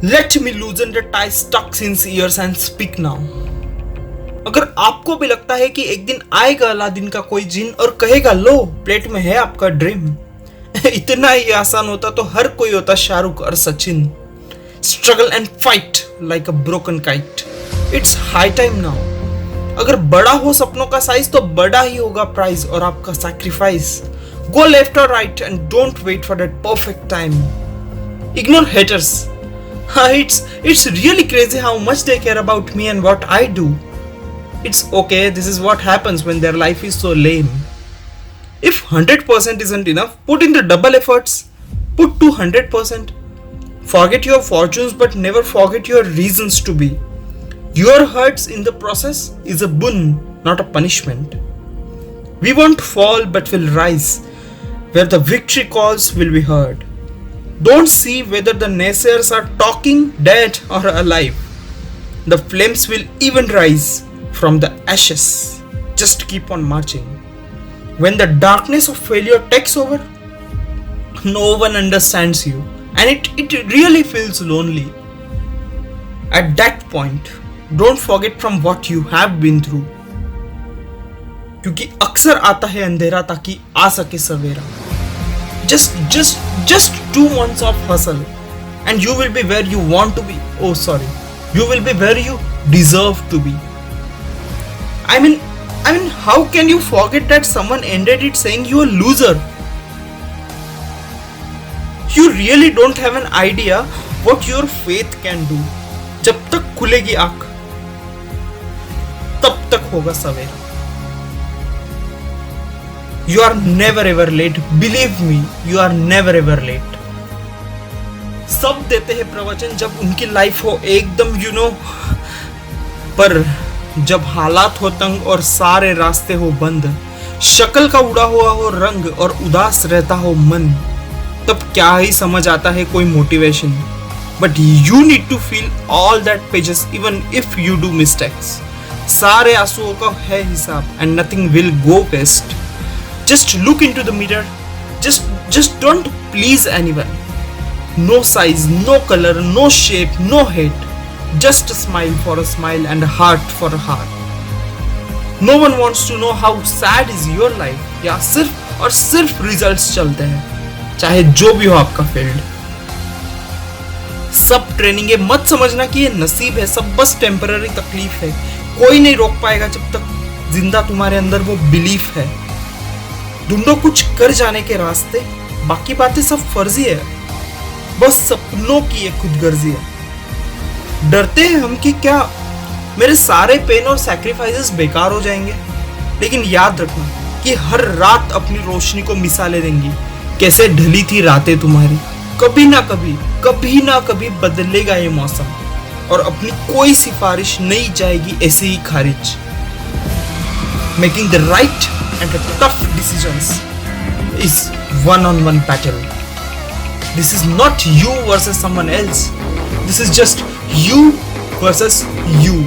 Let me loosen the tie stuck since years and speak now. अगर आपको भी लगता है कि एक दिन आएगा अलादीन का कोई जिन और कहेगा लो प्लेट में है आपका ड्रीम, इतना ही आसान होता तो हर कोई होता शाहरुख और Sachin. Struggle and fight like a broken kite. It's high time now. अगर बड़ा हो सपनों का साइज तो बड़ा ही होगा प्राइस और आपका sacrifice. Go left or right and don't wait for that perfect time. Ignore haters. It's really crazy how much they care about me and what I do. It's okay, this is what happens when their life is so lame. If 100% isn't enough, put in the double efforts. Put 200%. Forget your fortunes but never forget your reasons to be. Your hurts in the process is a boon, not a punishment. We won't fall but will rise. Where the victory calls will be heard. Don't see whether the naysayers are talking, dead or alive. The flames will even rise from the ashes. Just keep on marching. When the darkness of failure takes over, no one understands you and it really feels lonely. At that point, don't forget from what you have been through. क्योंकि अक्सर आता है अंधेरा ताकि आ सके सवेरा. Just 2 months of hustle and you will be where you want to be. Oh sorry, you will be where you deserve to be. I mean, how can you forget that someone ended it saying you a loser? You really don't have an idea what your faith can do. जब तक खुलेगी आँख, तब तक होगा सवेरा. You are never ever late. Believe me, you are never ever late. सब देते हैं प्रवचन जब उनकी लाइफ हो एकदम पर जब हालात हो तंग और सारे रास्ते हो बंद, शक्ल का उड़ा हुआ हो रंग और उदास रहता हो मन, तब क्या ही समझ आता है कोई motivation. But you need to feel all that pages even if you do mistakes. सारे आंसुओं का है हिसाब and nothing will go waste. Just look into the mirror. Just don't please anyone. No size, no color, no shape, no hate. Just a smile for a smile and a heart for a heart. No one wants to know how sad is your life. या सिर्फ और सिर्फ results चलते हैं, चाहे जो भी हो आपका फील्ड. सब ट्रेनिंग है, मत समझना कि ये नसीब है. सब बस टेम्पररी तकलीफ है. कोई नहीं रोक पाएगा जब तक जिंदा तुम्हारे अंदर वो बिलीफ है. ढूंढो कुछ कर जाने के रास्ते, बाकी बातें सब फर्जी है. बस सपनों की ये खुदगर्जी है. डरते हैं हम कि क्या मेरे सारे पेन और सैक्रिफाइसेस बेकार हो जाएंगे. लेकिन याद रखना कि हर रात अपनी रोशनी को मिसालें देंगी. कैसे ढली थी रातें तुम्हारी, कभी ना कभी बदलेगा ये मौसम और अपनी कोई सिफारिश नहीं जाएगी ऐसे ही खारिज. Making the right and the tough decisions is one-on-one battle. This is not you versus someone else. This is just you versus you.